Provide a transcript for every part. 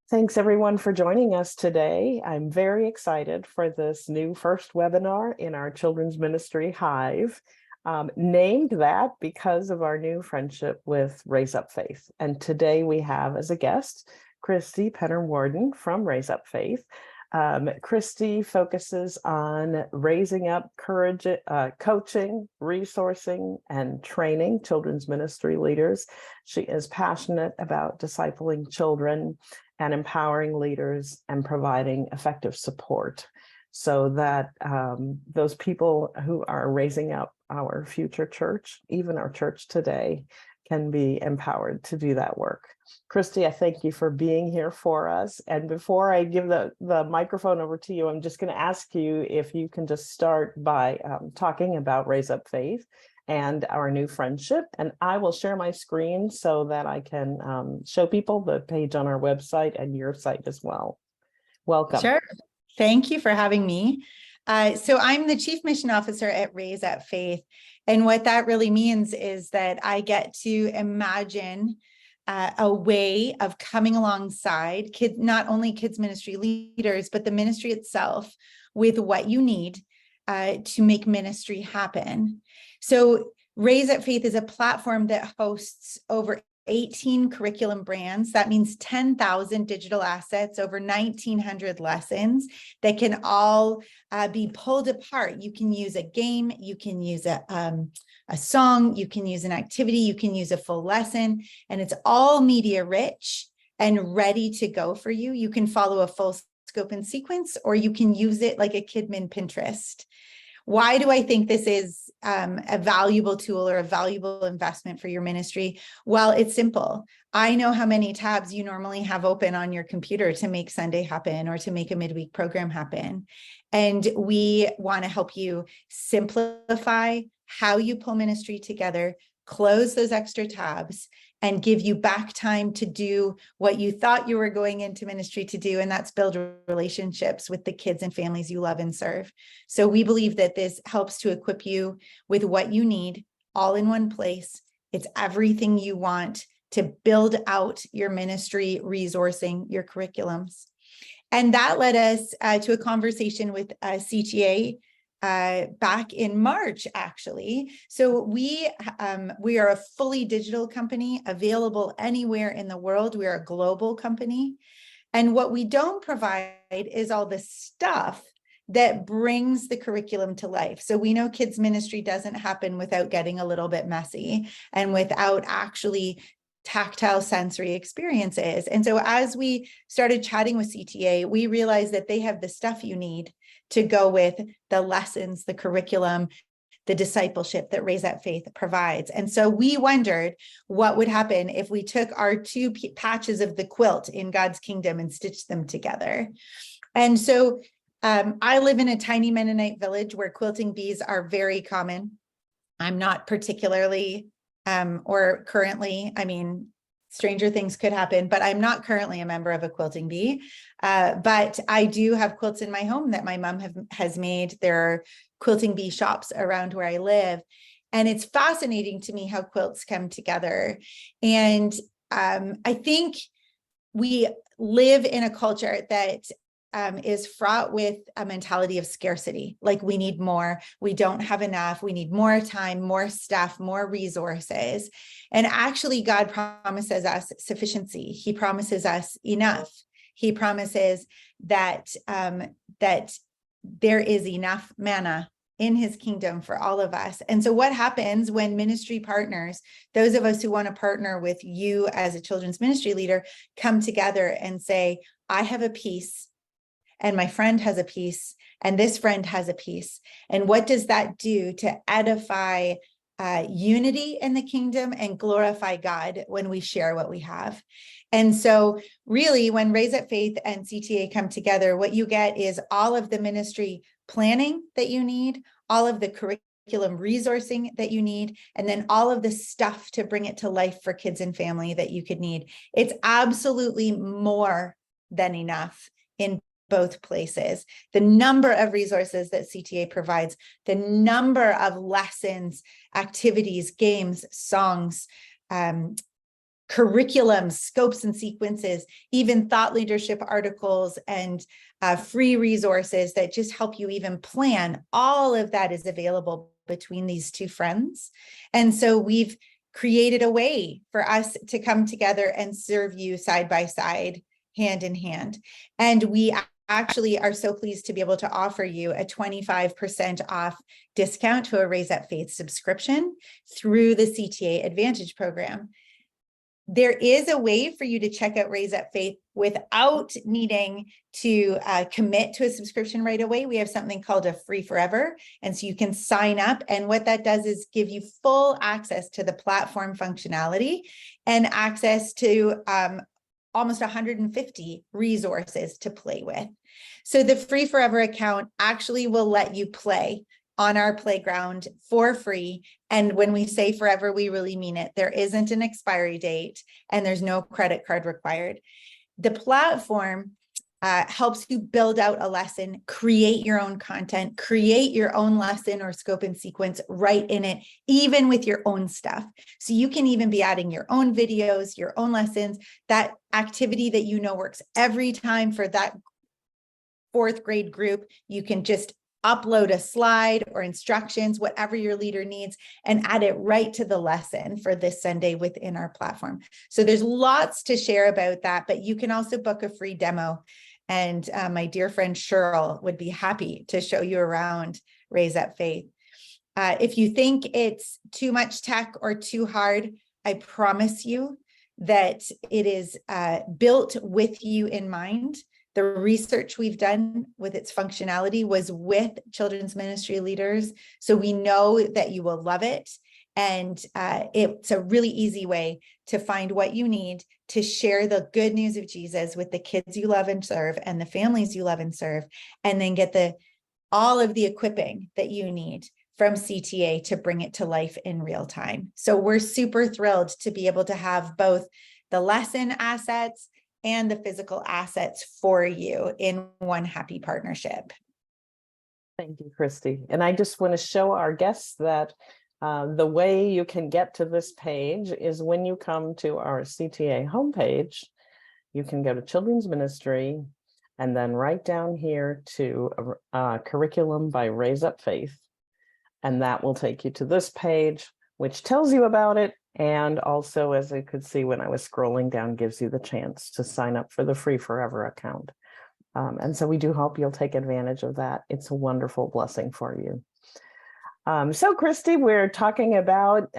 Thanks everyone for joining us today. I'm very excited for this new first webinar in our children's ministry, Hive, named that because of our new friendship with Raise Up Faith. And today we have as a guest, Christy Penner-Warden from Raise Up Faith. Christy focuses on raising up courage, coaching, resourcing, and training children's ministry leaders. She is passionate about discipling children and empowering leaders and providing effective support so that those people who are raising up our future church, even our church today, can be empowered to do that work. Christy, I thank you for being here for us. And before I give the microphone over to you, I'm just going to ask you if you can just start by talking about Raise Up Faith and our new friendship. And I will share my screen so that I can show people the page on our website and your site as well. Welcome. Sure. Thank you for having me. So I'm the Chief Mission Officer at Raise Up Faith. And what that really means is that I get to imagine a way of coming alongside not only kids ministry leaders, but the ministry itself with what you need to make ministry happen. So Raise Up Faith is a platform that hosts over 18 curriculum brands. That means 10,000 digital assets, over 1,900 lessons that can all be pulled apart. You can use a game, you can use a song, you can use an activity, you can use a full lesson, and it's all media rich and ready to go for you. You can follow a full scope and sequence, or you can use it like a Kidmin Pinterest. Why do I think this is a valuable tool or a valuable investment for your ministry? Well, it's simple. I know how many tabs you normally have open on your computer to make Sunday happen or to make a midweek program happen. And we want to help you simplify how you pull ministry together, close those extra tabs, and give you back time to do what you thought you were going into ministry to do, and that's build relationships with the kids and families you love and serve. So we believe that this helps to equip you with what you need all in one place. It's everything you want to build out your ministry, resourcing your curriculums. And that led us to a conversation with CTA back in March, actually. So we are a fully digital company available anywhere in the world. We are a global company. And what we don't provide is all the stuff that brings the curriculum to life. So we know kids ministry doesn't happen without getting a little bit messy and without actually tactile sensory experiences. And so as we started chatting with CTA, we realized that they have the stuff you need to go with the lessons, the curriculum, the discipleship that Raise Up Faith provides. And so we wondered what would happen if we took our two patches of the quilt in God's kingdom and stitched them together. And so I live in a tiny Mennonite village where quilting bees are very common. I'm not particularly or currently, stranger things could happen, but I'm not currently a member of a quilting bee. But I do have quilts in my home that my mom has made. There are quilting bee shops around where I live. And it's fascinating to me how quilts come together. And I think we live in a culture that is fraught with a mentality of scarcity. Like we need more, we don't have enough, we need more time, more stuff, more resources. And actually God promises us sufficiency. He promises us enough. He promises that, that there is enough manna in his kingdom for all of us. And so what happens when ministry partners, those of us who want to partner with you as a children's ministry leader, come together and say, I have a piece, and my friend has a piece, and this friend has a piece. And what does that do to edify unity in the kingdom and glorify God when we share what we have? And so really, when Raise Up Faith and CTA come together, what you get is all of the ministry planning that you need, all of the curriculum resourcing that you need, and then all of the stuff to bring it to life for kids and family that you could need. It's absolutely more than enough in both places. The number of resources that CTA provides, the number of lessons, activities, games, songs, curriculums, scopes and sequences, even thought leadership articles and free resources that just help you even plan. All of that is available between these two friends. And so we've created a way for us to come together and serve you side by side, hand in hand. And we actually are so pleased to be able to offer you a 25% off discount to a Raise at Faith subscription through the CTA Advantage program. There is a way for you to check out Raise at Faith without needing to commit to a subscription right away. We have something called a free forever. And so you can sign up. And what that does is give you full access to the platform functionality and access to almost 150 resources to play with. So the free forever account actually will let you play on our playground for free. And when we say forever, we really mean it. There isn't an expiry date and there's no credit card required. The platform helps you build out a lesson, create your own content, create your own lesson or scope and sequence right in it, even with your own stuff. So you can even be adding your own videos, your own lessons, that activity that you know works every time for that fourth grade group. You can just upload a slide or instructions, whatever your leader needs, and add it right to the lesson for this Sunday within our platform. So there's lots to share about that, but you can also book a free demo. And my dear friend Cheryl would be happy to show you around Raise at Faith. If you think it's too much tech or too hard, I promise you that it is built with you in mind. The research we've done with its functionality was with children's ministry leaders. So we know that you will love it. And it's a really easy way to find what you need to share the good news of Jesus with the kids you love and serve and the families you love and serve, and then get all of the equipping that you need from CTA to bring it to life in real time. So we're super thrilled to be able to have both the lesson assets and the physical assets for you in one happy partnership. Thank you, Christy. And I just want to show our guests that the way you can get to this page is when you come to our CTA homepage, you can go to Children's Ministry and then right down here to Curriculum by Raise Up Faith. And that will take you to this page, which tells you about it. And also, as I could see when I was scrolling down, gives you the chance to sign up for the free forever account. And so we do hope you'll take advantage of that. It's a wonderful blessing for you. So Christy, we're talking about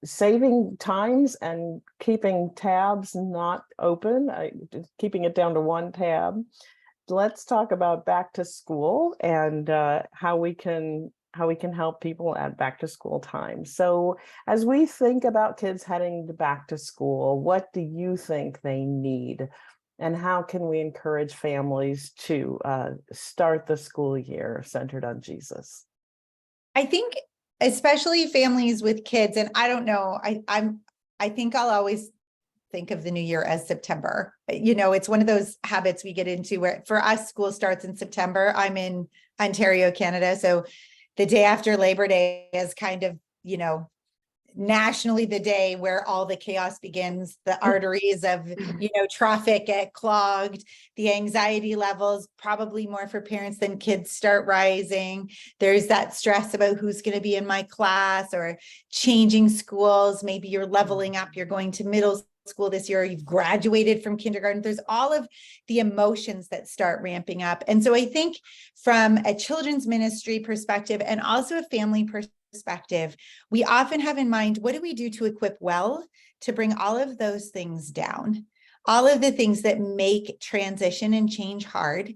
saving times and keeping tabs not open, keeping it down to one tab. Let's talk about back to school and how we can help people at back to school time. So as we think about kids heading to back to school, what do you think they need? And how can we encourage families to start the school year centered on Jesus? I think especially families with kids, and I don't know, I think I'll always think of the new year as September. You know, it's one of those habits we get into where for us, school starts in September. I'm in Ontario, Canada. So the day after Labor Day is kind of, you know, nationally the day where all the chaos begins. The arteries of, you know, traffic get clogged, the anxiety levels, probably more for parents than kids, start rising. There's that stress about who's going to be in my class or changing schools. Maybe you're leveling up, you're going to middle school this year, or you've graduated from kindergarten. There's all of the emotions that start ramping up. And so I think from a children's ministry perspective and also a family perspective, we often have in mind, what do we do to equip well to bring all of those things down? All of the things that make transition and change hard.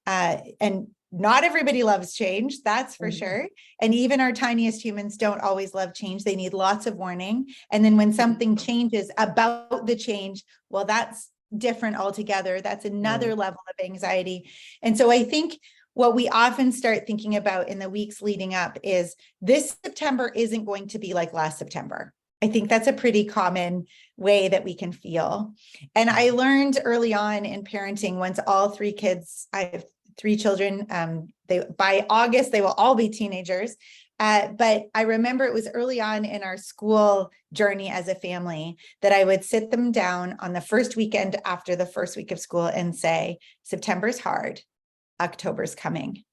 And not everybody loves change, that's for sure. And even our tiniest humans don't always love change. They need lots of warning. And then when something changes about the change, well, that's different altogether. That's another level of anxiety. And so I think what we often start thinking about in the weeks leading up is this September isn't going to be like last September. I think that's a pretty common way that we can feel. And I learned early on in parenting, once all three kids, I have 3 children, by August, they will all be teenagers. But I remember it was early on in our school journey as a family that I would sit them down on the first weekend after the first week of school and say, September's hard, October's coming.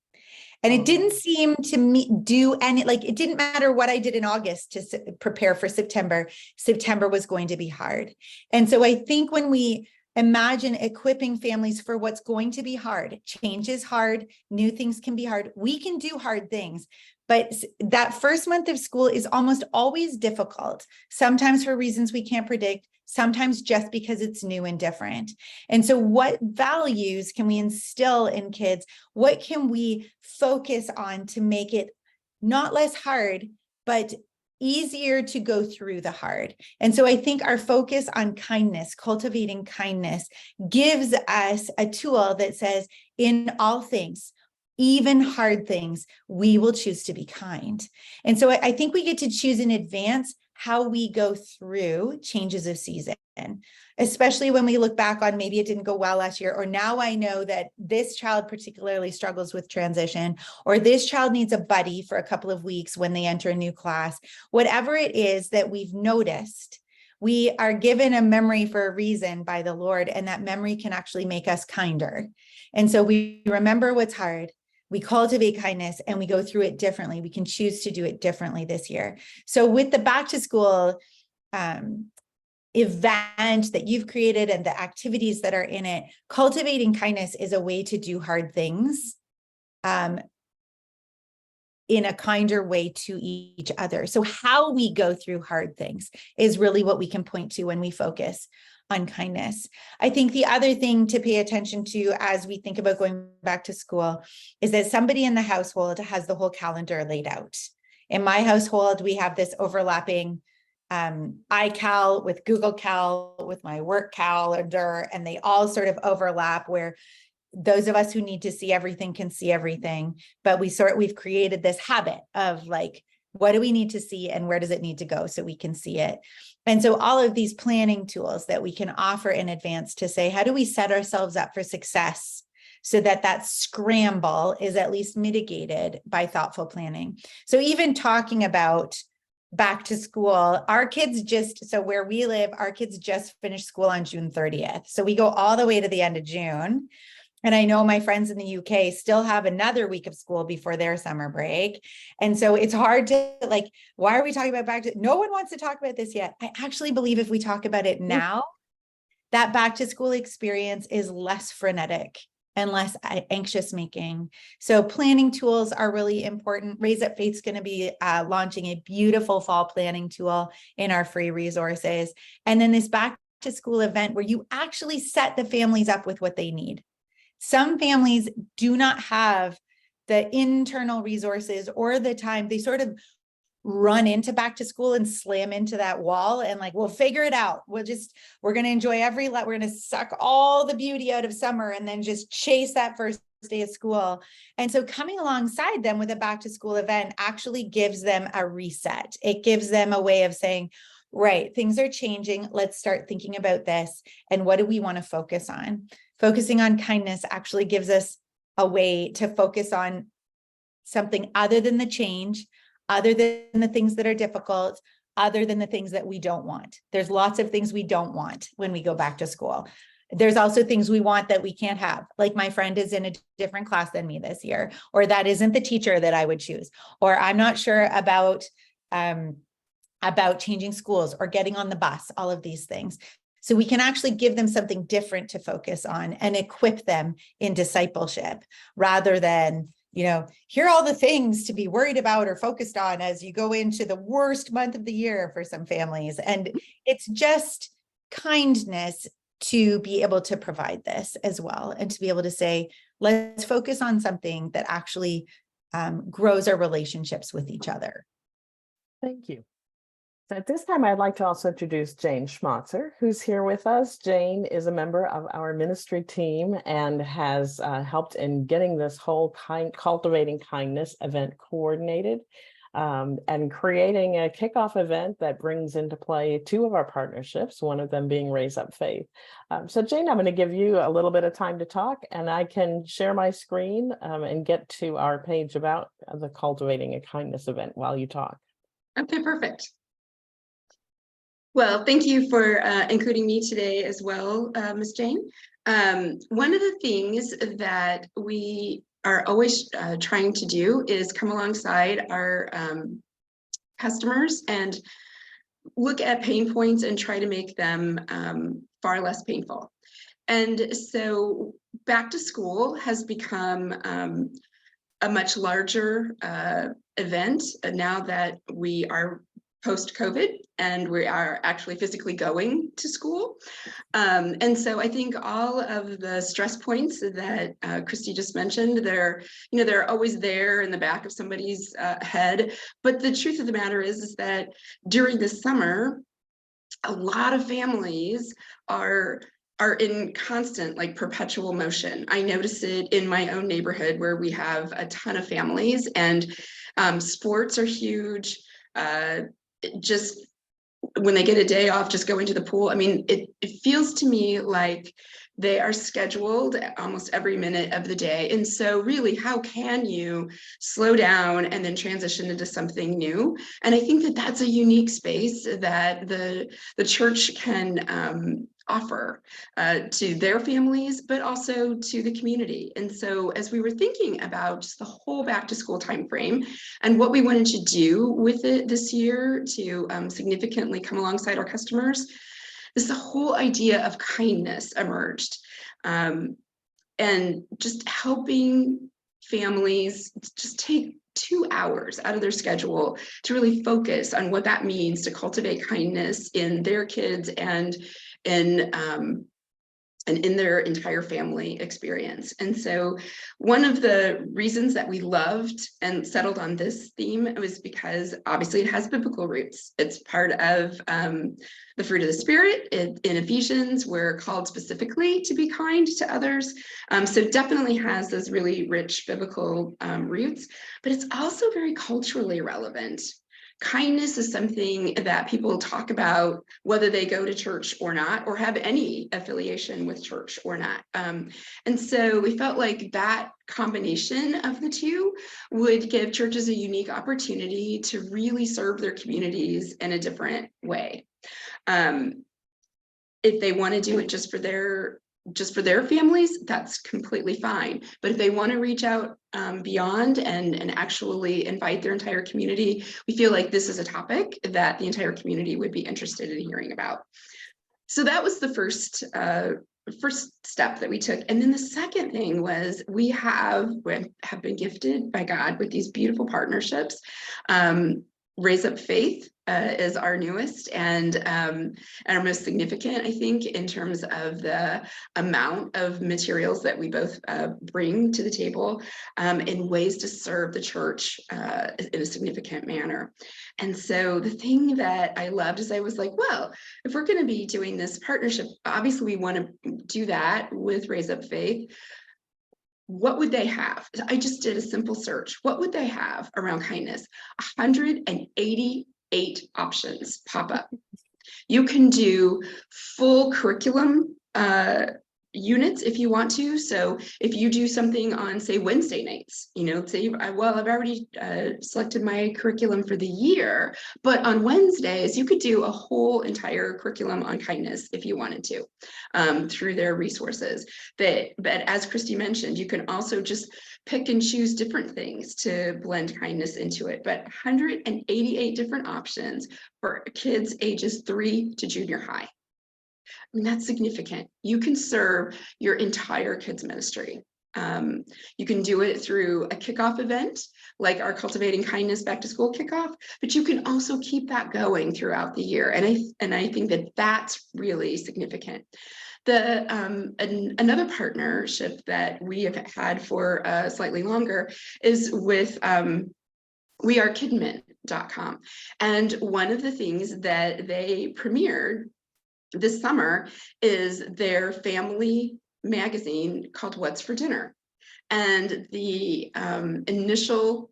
And it didn't seem to me do any, like, it didn't matter what I did in August to prepare for September. September was going to be hard. And so I think when we imagine equipping families for what's going to be hard, change is hard, new things can be hard. We can do hard things. But that first month of school is almost always difficult, sometimes for reasons we can't predict, sometimes just because it's new and different. And so what values can we instill in kids? What can we focus on to make it not less hard, but easier to go through the hard? And so I think our focus on kindness, cultivating kindness, gives us a tool that says, in all things, even hard things, we will choose to be kind. And so I think we get to choose in advance how we go through changes of season, especially when we look back on maybe it didn't go well last year, or now I know that this child particularly struggles with transition, or this child needs a buddy for a couple of weeks when they enter a new class. Whatever it is that we've noticed, we are given a memory for a reason by the Lord, and that memory can actually make us kinder. And so we remember what's hard, we cultivate kindness, and we go through it differently. We can choose to do it differently this year. So with the back to school event that you've created and the activities that are in it, cultivating kindness is a way to do hard things in a kinder way to each other. So how we go through hard things is really what we can point to when we focus on kindness. I think the other thing to pay attention to as we think about going back to school is that somebody in the household has the whole calendar laid out. In my household, we have this overlapping iCal with Google Cal with my work calendar, and they all sort of overlap, where those of us who need to see everything can see everything, but we've created this habit of like, what do we need to see and where does it need to go so we can see it? And so all of these planning tools that we can offer in advance to say, how do we set ourselves up for success so that that scramble is at least mitigated by thoughtful planning? So even talking about back to school, our kids so where we live, our kids just finished school on June 30th. So we go all the way to the end of June. And I know my friends in the UK still have another week of school before their summer break. And so it's hard to like, why are we talking about no one wants to talk about this yet. I actually believe if we talk about it now, that back to school experience is less frenetic and less anxious making. So planning tools are really important. Raise Up Faith's going to be launching a beautiful fall planning tool in our free resources. And then this back to school event where you actually set the families up with what they need. Some families do not have the internal resources or the time. They sort of run into back to school and slam into that wall and like, we'll figure it out. We're going to enjoy we're going to suck all the beauty out of summer and then just chase that first day of school. And so coming alongside them with a back to school event actually gives them a reset. It gives them a way of saying, right, things are changing. Let's start thinking about this. And what do we want to focus on? Focusing on kindness actually gives us a way to focus on something other than the change, other than the things that are difficult, other than the things that we don't want. There's lots of things we don't want when we go back to school. There's also things we want that we can't have. Like my friend is in a different class than me this year, or that isn't the teacher that I would choose, or I'm not sure about changing schools or getting on the bus, all of these things. So we can actually give them something different to focus on and equip them in discipleship rather than, here are all the things to be worried about or focused on as you go into the worst month of the year for some families. And it's just kindness to be able to provide this as well, and to be able to say, let's focus on something that actually grows our relationships with each other. Thank you. So at this time, I'd like to also introduce Jane Schmatzer, who's here with us. Jane is a member of our ministry team and has helped in getting this whole cultivating kindness event coordinated. and creating a kickoff event that brings into play two of our partnerships, one of them being Raise Up Faith. So Jane, I'm going to give you a little bit of time to talk, and I can share my screen and get to our page about the Cultivating a Kindness event while you talk. Okay, perfect. Well, thank you for including me today as well, Ms. Jane. One of the things that we are always trying to do is come alongside our customers and look at pain points and try to make them far less painful. And so back to school has become a much larger event now that we are post-COVID and we are actually physically going to school. And so I think all of the stress points that Christy just mentioned, they're always there in the back of somebody's head. But the truth of the matter is that during the summer, a lot of families are in constant, like, perpetual motion. I notice it in my own neighborhood where we have a ton of families, and sports are huge. Just when they get a day off, just going to the pool. I mean, it feels to me like they are scheduled almost every minute of the day. And so really, how can you slow down and then transition into something new? And I think that that's a unique space that the church can offer to their families, but also to the community. And so as we were thinking about just the whole back to school timeframe and what we wanted to do with it this year to significantly come alongside our customers, this the whole idea of kindness emerged, and just helping families just take 2 hours out of their schedule to really focus on what that means to cultivate kindness in their kids and in their entire family experience. And so one of the reasons that we loved and settled on this theme was because obviously it has biblical roots. It's part of the fruit of the Spirit. In Ephesians, we're called specifically to be kind to others. So it definitely has those really rich biblical roots, but it's also very culturally relevant. Kindness is something that people talk about whether they go to church or not, or have any affiliation with church or not. And so we felt like that combination of the two would give churches a unique opportunity to really serve their communities in a different way. If they want to do it just for their families, that's completely fine. But if they want to reach out beyond and actually invite their entire community, we feel like this is a topic that the entire community would be interested in hearing about. So that was the first step that we took. And then the second thing was we have been gifted by God with these beautiful partnerships. Raise Up Faith is our newest and our most significant, I think, in terms of the amount of materials that we both bring to the table in ways to serve the church in a significant manner. And so the thing that I loved is I was like, well, if we're going to be doing this partnership, obviously we want to do that with Raise Up Faith. What would they have? I just did a simple search. What would they have around kindness? 188 options pop up. You can do full curriculum units if you want to. So if you do something on, say, Wednesday nights, say, well, I've already selected my curriculum for the year, but on Wednesdays, you could do a whole entire curriculum on kindness if you wanted to through their resources. But as Christy mentioned, you can also just pick and choose different things to blend kindness into it. But 188 different options for kids ages 3 to junior high. And that's significant. You can serve your entire kids ministry. You can do it through a kickoff event, like our Cultivating Kindness Back to School kickoff, but you can also keep that going throughout the year. And I think that that's really significant. Another partnership that we have had for slightly longer is with wearekidmin.com. And one of the things that they premiered this summer is their family magazine called What's for Dinner. And the initial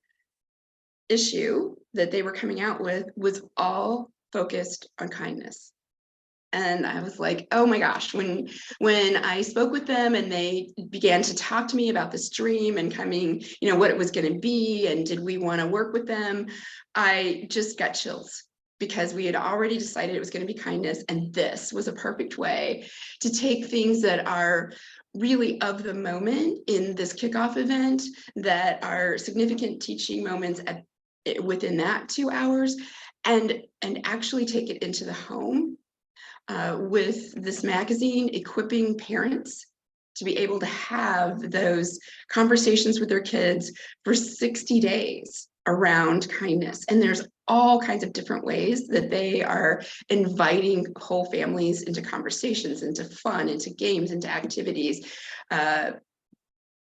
issue that they were coming out with was all focused on kindness. And I was like, oh my gosh, when I spoke with them and they began to talk to me about this dream and coming, what it was going to be, and did we want to work with them, I just got chills, because we had already decided it was going to be kindness. And this was a perfect way to take things that are really of the moment in this kickoff event, that are significant teaching moments within that 2 hours, and actually take it into the home. With this magazine, equipping parents to be able to have those conversations with their kids for 60 days around kindness. And there's all kinds of different ways that they are inviting whole families into conversations, into fun, into games, into activities.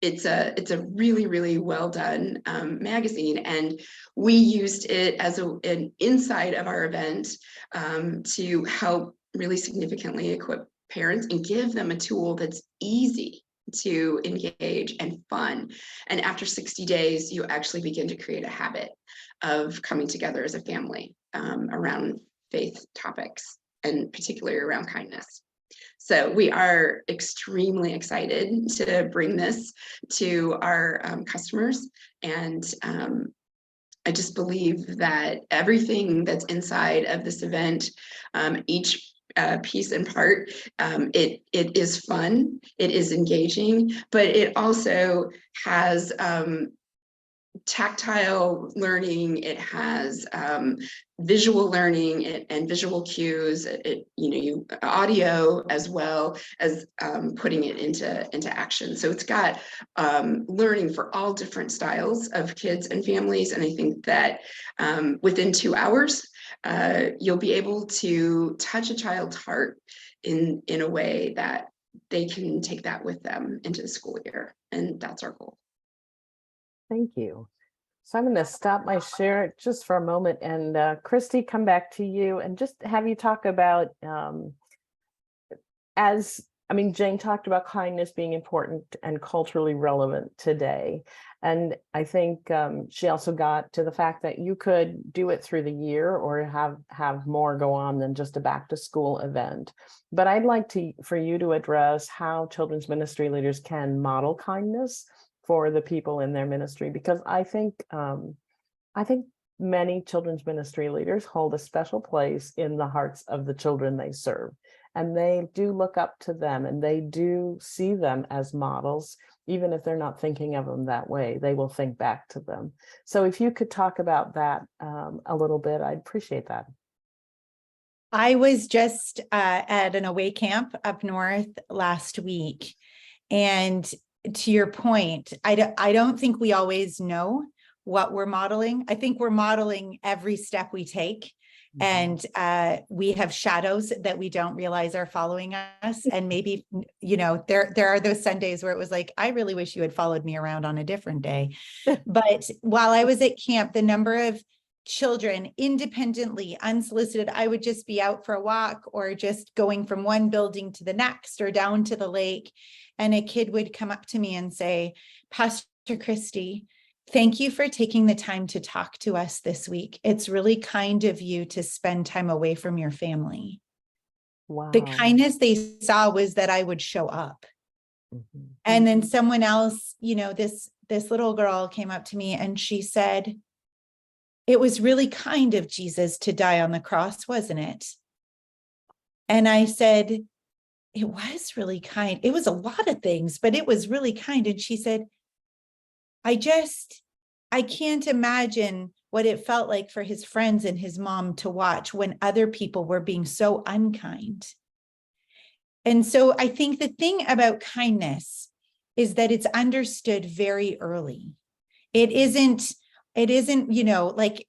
It's a really, really well done magazine, and we used it as an inside of our event to help really significantly equip parents and give them a tool that's easy to engage and fun. And after 60 days, you actually begin to create a habit of coming together as a family around faith topics, and particularly around kindness. So we are extremely excited to bring this to our customers. And I just believe that everything that's inside of this event, each piece and part, it is fun, it is engaging, but it also has tactile learning, it has visual learning and visual cues, audio, as well as putting it into action. So it's got learning for all different styles of kids and families. And I think that within 2 hours, you'll be able to touch a child's heart in a way that they can take that with them into the school year. And that's our goal. Thank you. So I'm going to stop my share just for a moment, and Christy, come back to you and just have you talk about, Jane talked about kindness being important and culturally relevant today. And I think she also got to the fact that you could do it through the year or have more go on than just a back to school event. But I'd like for you to address how children's ministry leaders can model kindness for the people in their ministry, because I think many children's ministry leaders hold a special place in the hearts of the children they serve, and they do look up to them and they do see them as models. Even if they're not thinking of them that way, they will think back to them. So if you could talk about that a little bit, I'd appreciate that. I was just at an away camp up north last week, and to your point, I don't think we always know what we're modeling. I think we're modeling every step we take. And we have shadows that we don't realize are following us. And maybe, there are those Sundays where it was like, I really wish you had followed me around on a different day. But while I was at camp, the number of children independently, unsolicited, I would just be out for a walk or just going from one building to the next or down to the lake. And a kid would come up to me and say, Pastor Christy, thank you for taking the time to talk to us this week. It's really kind of you to spend time away from your family. Wow. The kindness they saw was that I would show up. Mm-hmm. And then someone else, this little girl came up to me and she said, it was really kind of Jesus to die on the cross, wasn't it? And I said, it was really kind. It was a lot of things, but it was really kind. And she said, I can't imagine what it felt like for his friends and his mom to watch when other people were being so unkind. And so I think the thing about kindness is that it's understood very early. It isn't, like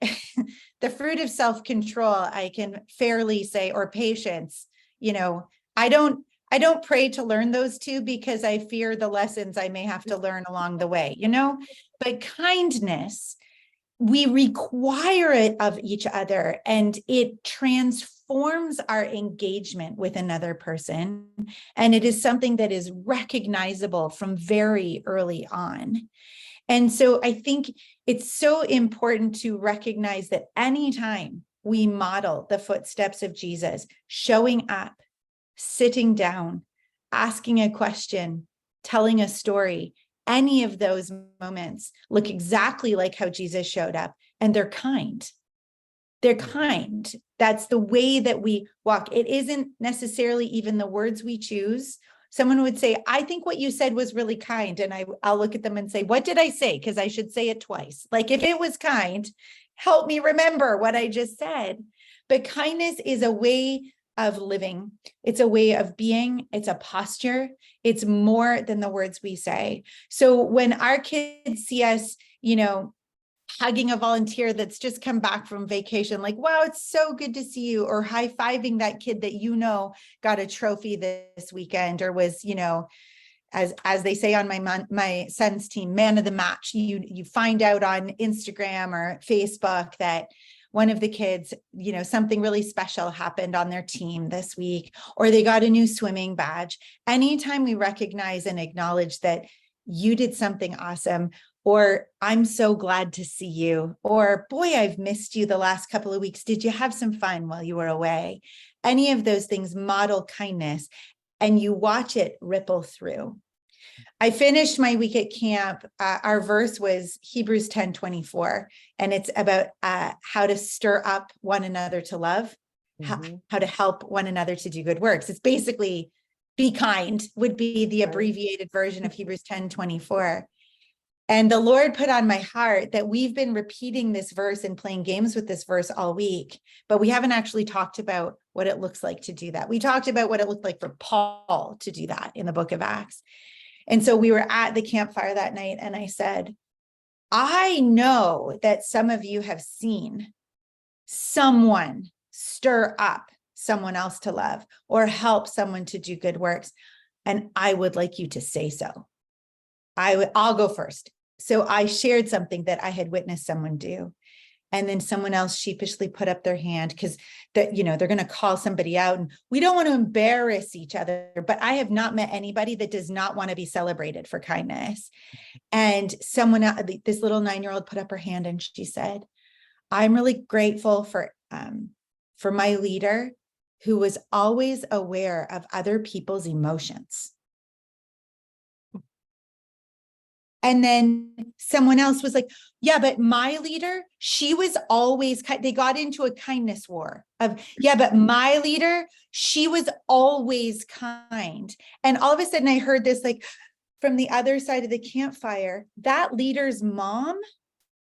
the fruit of self-control, I can fairly say, or patience, I don't pray to learn those two because I fear the lessons I may have to learn along the way, but kindness, we require it of each other, and it transforms our engagement with another person. And it is something that is recognizable from very early on. And so I think it's so important to recognize that anytime we model the footsteps of Jesus, showing up, sitting down, asking a question, telling a story, any of those moments look exactly like how Jesus showed up, and they're kind. They're kind. That's the way that we walk. It isn't necessarily even the words we choose. Someone would say, I think what you said was really kind. And I'll look at them and say, what did I say? Because I should say it twice. Like, if it was kind, help me remember what I just said. But kindness is a way of living. It's a way of being. It's a posture. It's more than the words we say. So when our kids see us, hugging a volunteer that's just come back from vacation, like, wow, it's so good to see you, or high-fiving that kid that got a trophy this weekend, or was, as they say on my son's team, man of the match. You find out on Instagram or Facebook that one of the kids, something really special happened on their team this week, or they got a new swimming badge. Anytime we recognize and acknowledge that you did something awesome, or I'm so glad to see you, or boy, I've missed you the last couple of weeks. Did you have some fun while you were away? Any of those things model kindness, and you watch it ripple through. I finished my week at camp. Our verse was Hebrews 10:24, and it's about how to stir up one another to love, how to help one another to do good works. It's basically be kind would be the abbreviated version of Hebrews 10:24. And the Lord put on my heart that we've been repeating this verse and playing games with this verse all week, but we haven't actually talked about what it looks like to do that. We talked about what it looked like for Paul to do that in the book of Acts. And so we were at the campfire that night, and I said, I know that some of you have seen someone stir up someone else to love or help someone to do good works. And I would like you to say so. I'll go first. So I shared something that I had witnessed someone do. And then someone else sheepishly put up their hand because they're going to call somebody out, and we don't want to embarrass each other. But I have not met anybody that does not want to be celebrated for kindness. And this little 9-year-old put up her hand and she said, I'm really grateful for my leader, who was always aware of other people's emotions. And then someone else was like, yeah, but my leader, she was always kind. They got into a kindness war of, yeah, but my leader, she was always kind. And all of a sudden I heard this, like, from the other side of the campfire, that leader's mom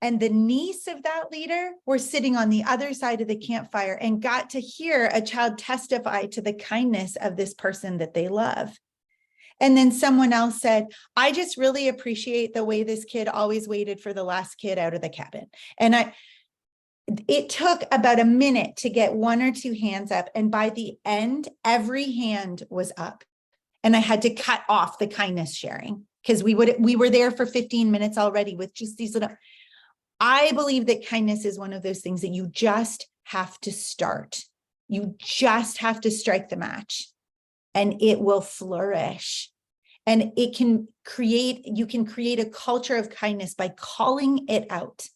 and the niece of that leader were sitting on the other side of the campfire and got to hear a child testify to the kindness of this person that they love. And then someone else said, I just really appreciate the way this kid always waited for the last kid out of the cabin. And it took about a minute to get 1 or 2 hands up. And by the end, every hand was up. And I had to cut off the kindness sharing because we were there for 15 minutes already with just these little. I believe that kindness is one of those things that you just have to start. You just have to strike the match, and it will flourish. And you can create a culture of kindness by calling it out.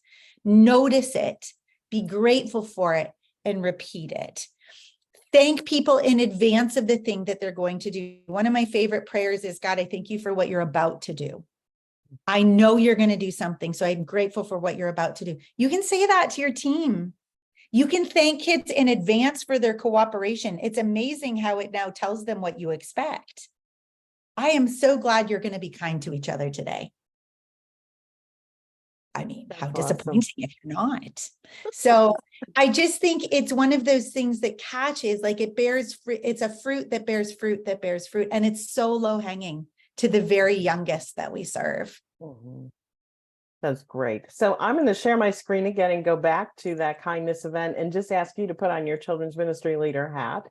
Notice it, be grateful for it, and repeat it. Thank people in advance of the thing that they're going to do. One of my favorite prayers is, God, I thank you for what you're about to do. I know you're going to do something, so I'm grateful for what you're about to do. You can say that to your team. You can thank kids in advance for their cooperation. It's amazing how it now tells them what you expect. I am so glad you're going to be kind to each other today. I mean, that's how disappointing awesome if you're not. So I just think it's one of those things that catches, like it bears fruit. It's a fruit that bears fruit that bears fruit. And it's so low hanging to the very youngest that we serve. Mm-hmm. That's great. So I'm going to share my screen again and go back to that kindness event and just ask you to put on your children's ministry leader hat.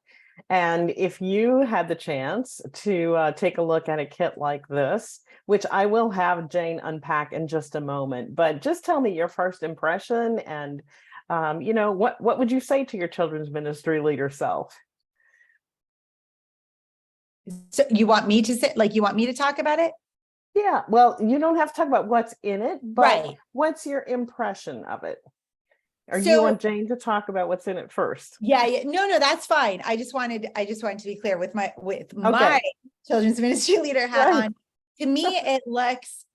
And if you had the chance to take a look at a kit like this, which I will have Jane unpack in just a moment, but just tell me your first impression and, what would you say to your children's ministry leader self? So you want me to say, like, you want me to talk about it? Yeah, well, you don't have to talk about what's in it, but Right. what's your impression of it? Or do you So want Jane to talk about what's in it first? yeah, no, that's fine. I just wanted to be clear with my Okay, children's ministry leader hat right, on. To me, it looks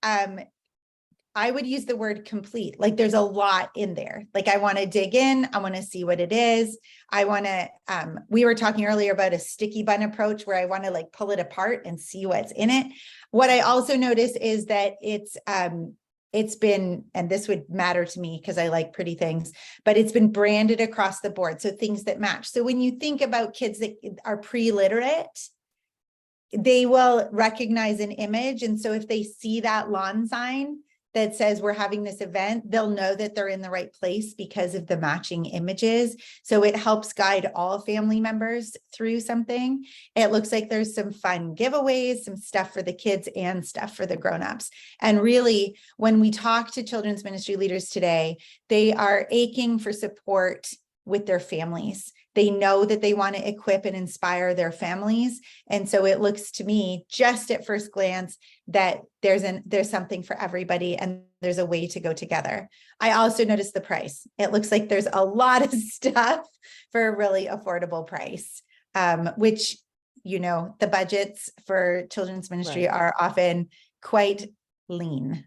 I would use the word complete. Like there's a lot in there. Like I want to dig in. I want to see what it is. I want to, we were talking earlier about a sticky bun approach where I want to like pull it apart and see what's in it. What I also notice is that it's been, and this would matter to me because I like pretty things, but it's been branded across the board. So things that match. So when you think about kids that are pre-literate, they will recognize an image. And so if they see that lawn sign that says we're having this event, they'll know that they're in the right place because of the matching images. So it helps guide all family members through something. It looks like there's some fun giveaways, some stuff for the kids and stuff for the grownups. And really, when we talk to children's ministry leaders today, they are aching for support with their families. They know that they want to equip and inspire their families. And so it looks to me, just at first glance, that there's something for everybody and there's a way to go together. I also noticed the price. It looks like there's a lot of stuff for a really affordable price, which, you know, the budgets for children's ministry right, are often quite lean.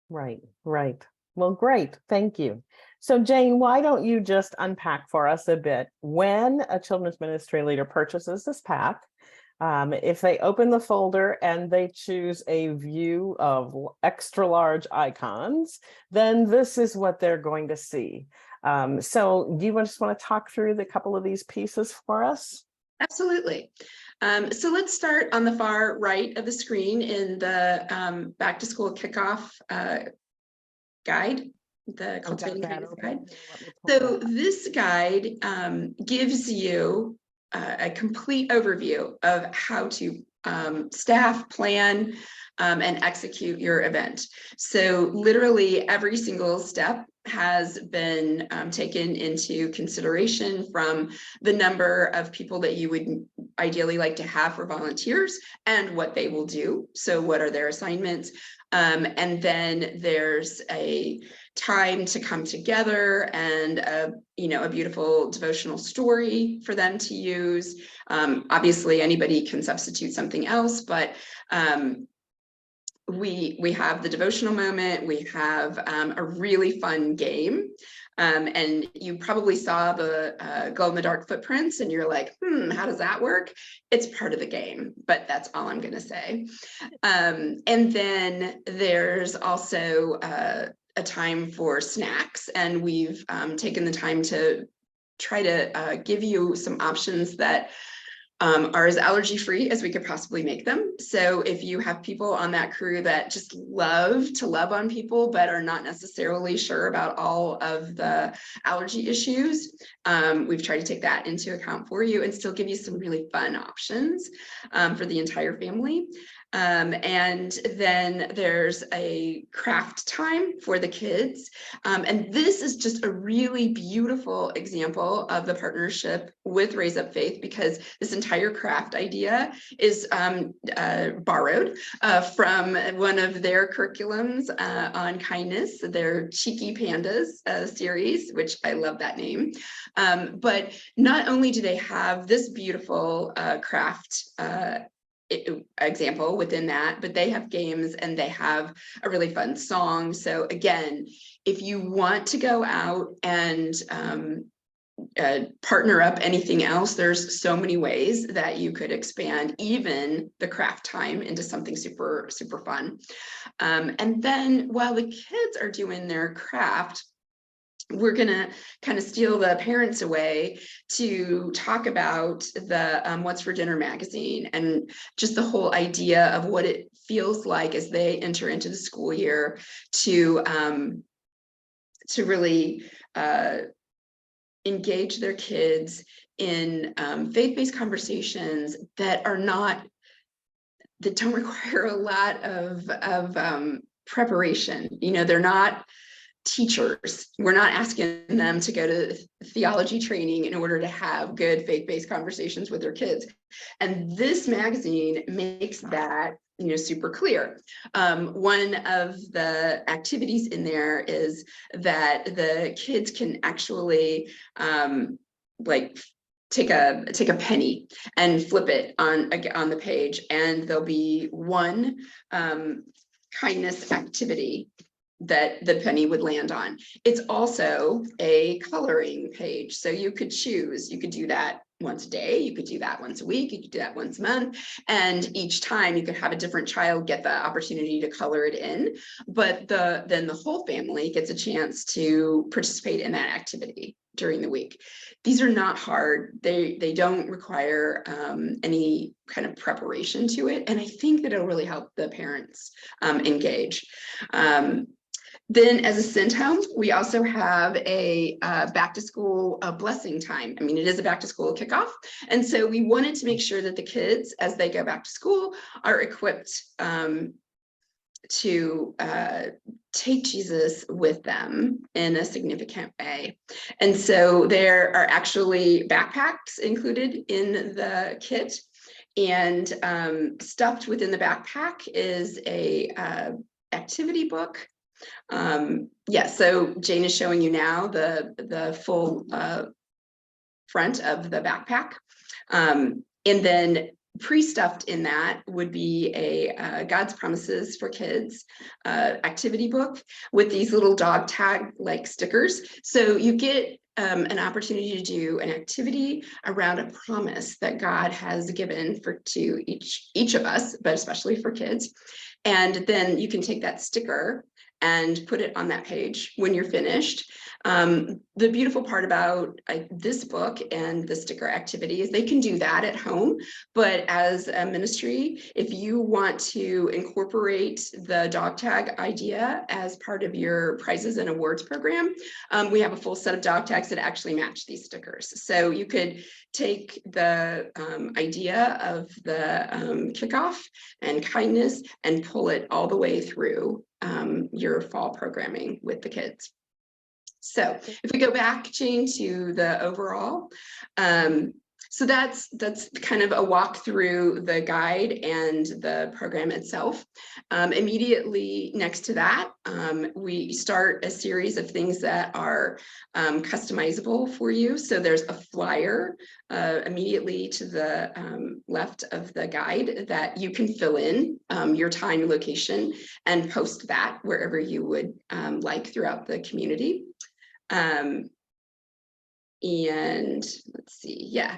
right, right. Well, great, thank you. So Jane, why don't you just unpack for us a bit when a children's ministry leader purchases this pack, if they open the folder and they choose a view of extra large icons, then this is what they're going to see. So do you just want to talk through the couple of these pieces for us? Absolutely. So let's start on the far right of the screen in the back to school kickoff guide, the Cultivating Kindness guide. So this guide gives you a complete overview of how to staff, plan, and execute your event. So literally every single step has been taken into consideration, from the number of people that you would ideally like to have for volunteers and what they will do. So what are their assignments? And then there's a time to come together and a beautiful devotional story for them to use. Obviously anybody can substitute something else, but we have the devotional moment. We have a really fun game. And you probably saw the glow in the dark footprints and you're like, how does that work? It's part of the game, but that's all I'm going to say. And then there's also a time for snacks, and we've taken the time to try to give you some options that are as allergy-free as we could possibly make them. So if you have people on that crew that just love to love on people, but are not necessarily sure about all of the allergy issues, we've tried to take that into account for you and still give you some really fun options for the entire family. And then there's a craft time for the kids. And this is just a really beautiful example of the partnership with Raise Up Faith, because this entire craft idea is borrowed from one of their curriculums on kindness, their Cheeky Pandas series, which I love that name. But not only do they have this beautiful craft example within that, but they have games and they have a really fun song. So again, if you want to go out and partner up anything else, there's so many ways that you could expand even the craft time into something super, super fun. And then while the kids are doing their craft, we're going to kind of steal the parents away to talk about the What's for Dinner magazine, and just the whole idea of what it feels like as they enter into the school year to really engage their kids in faith-based conversations that don't require a lot of preparation. They're not teachers. We're not asking them to go to theology training in order to have good faith-based conversations with their kids. And this magazine makes that, you know, super clear. One of the activities in there is that the kids can actually like take a penny and flip it on the page, and there'll be one kindness activity that the penny would land on. It's also a coloring page. So you could choose, you could do that once a day, you could do that once a week, you could do that once a month. And each time you could have a different child get the opportunity to color it in. But then the whole family gets a chance to participate in that activity during the week. These are not hard. They don't require any kind of preparation to it. And I think that it'll really help the parents engage. Then as a send home, we also have a back to school blessing time. I mean, it is a back to school kickoff. And so we wanted to make sure that the kids, as they go back to school, are equipped to take Jesus with them in a significant way. And so there are actually backpacks included in the kit, and stuffed within the backpack is a activity book. So Jane is showing you now the full front of the backpack. And then pre-stuffed in that would be a God's Promises for Kids activity book with these little dog tag like stickers. So you get an opportunity to do an activity around a promise that God has given to each of us, but especially for kids. And then you can take that sticker and put it on that page when you're finished. The beautiful part about this book and the sticker activity is they can do that at home, but as a ministry, if you want to incorporate the dog tag idea as part of your prizes and awards program, we have a full set of dog tags that actually match these stickers. So you could take the idea of the kickoff and kindness and pull it all the way through your fall programming with the kids. So if we go back, Jane, to the overall, so that's kind of a walk through the guide and the program itself. Immediately next to that, we start a series of things that are customizable for you. So there's a flyer immediately to the left of the guide that you can fill in your time, location, and post that wherever you would like throughout the community. And let's see, yeah.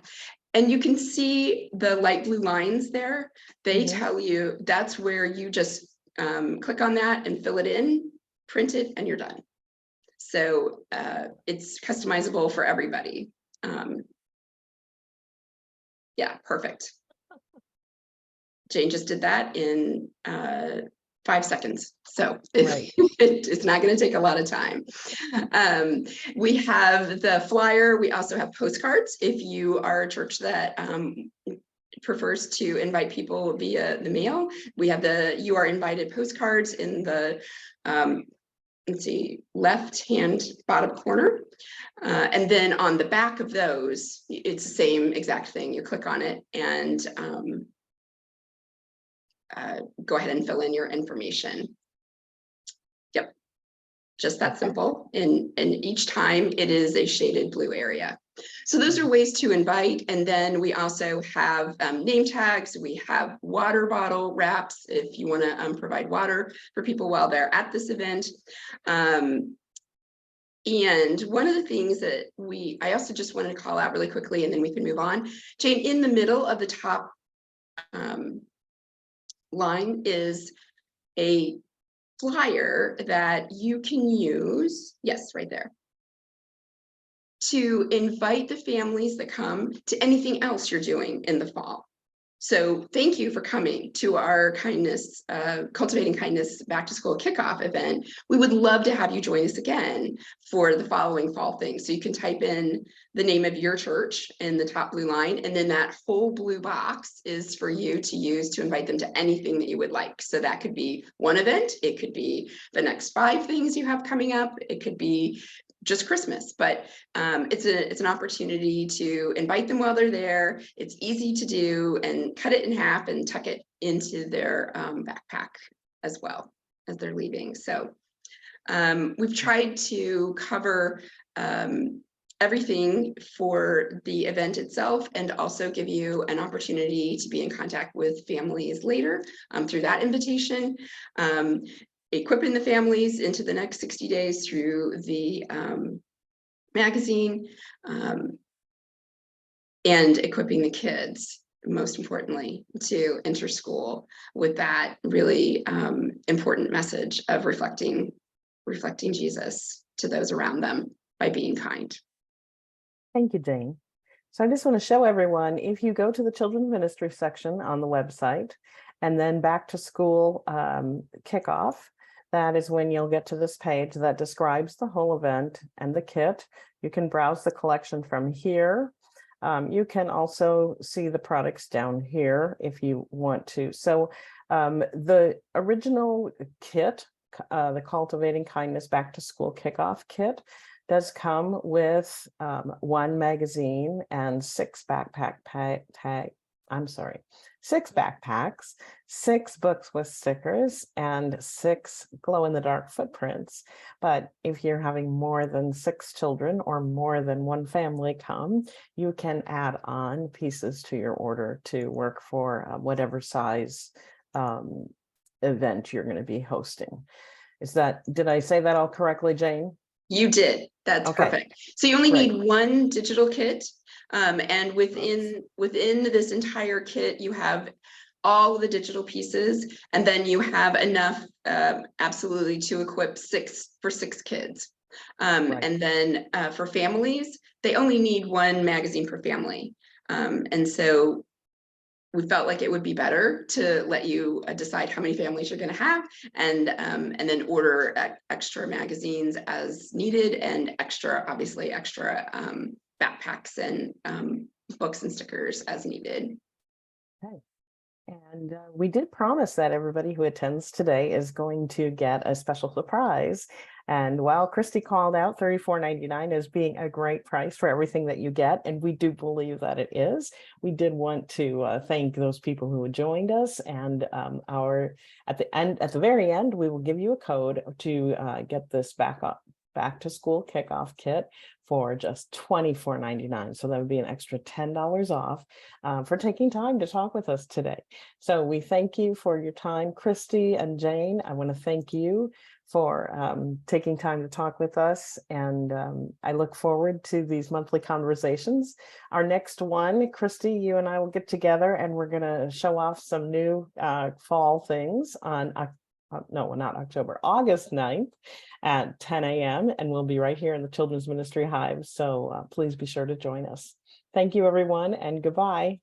And you can see the light blue lines there. They tell you that's where you just click on that and fill it in, print it, and you're done. So it's customizable for everybody. Yeah, perfect. Jane just did that in 5 seconds. So it's not going to take a lot of time. We have the flyer. We also have postcards. If you are a church that prefers to invite people via the mail, we have the You Are Invited postcards in the let's see, left-hand bottom corner. And then on the back of those, it's the same exact thing. You click on it and go ahead and fill in your information. Yep, just that simple. And each time it is a shaded blue area. So those are ways to invite. And then we also have name tags. We have water bottle wraps if you want to provide water for people while they're at this event. And one of the things that I also just wanted to call out really quickly, and then we can move on. Jane, in the middle of the top line is a flyer that you can use, yes, right there, to invite the families that come to anything else you're doing in the fall. So thank you for coming to our kindness, cultivating kindness back to school kickoff event. We would love to have you join us again for the following fall things. So you can type in the name of your church in the top blue line, and then that whole blue box is for you to use to invite them to anything that you would like. So that could be one event, it could be the next 5 things you have coming up, it could be just Christmas, but it's an opportunity to invite them while they're there. It's easy to do, and cut it in half and tuck it into their backpack as well as they're leaving. So we've tried to cover everything for the event itself, and also give you an opportunity to be in contact with families later through that invitation. Equipping the families into the next 60 days through the magazine, and equipping the kids, most importantly, to enter school with that really important message of reflecting Jesus to those around them by being kind. Thank you, Jane. So I just want to show everyone, if you go to the children's ministry section on the website, and then back to school kickoff, that is when you'll get to this page that describes the whole event and the kit. You can browse the collection from here. You can also see the products down here if you want to. So the original kit, the Cultivating Kindness Back to School Kickoff Kit, does come with 1 magazine and 6 6 backpacks, 6 books with stickers, and 6 glow-in-the-dark footprints. But if you're having more than 6 children or more than 1 family come, you can add on pieces to your order to work for whatever size event you're going to be hosting. Did I say that all correctly, Jane? You did. That's okay. Perfect. So you only Great. need 1 digital kit, and within this entire kit, you have all the digital pieces, and then you have enough absolutely to equip 6 kids. Right. And then for families, they only need 1 magazine per family, and so we felt like it would be better to let you decide how many families you're going to have, and then order extra magazines as needed, and obviously extra backpacks and books and stickers as needed. Okay. And we did promise that everybody who attends today is going to get a special surprise. And while Christy called out $34.99 as being a great price for everything that you get, and we do believe that it is, we did want to thank those people who joined us. And at the very end, we will give you a code to get this back to school kickoff kit for just $24.99. So that would be an extra $10 off for taking time to talk with us today. So we thank you for your time, Christy and Jane. I want to thank you for taking time to talk with us. And I look forward to these monthly conversations. Our next one, Christy, you and I will get together and we're going to show off some new fall things on no, not October, August 9th at 10 a.m. And we'll be right here in the Children's Ministry Hive. So please be sure to join us. Thank you, everyone, and goodbye.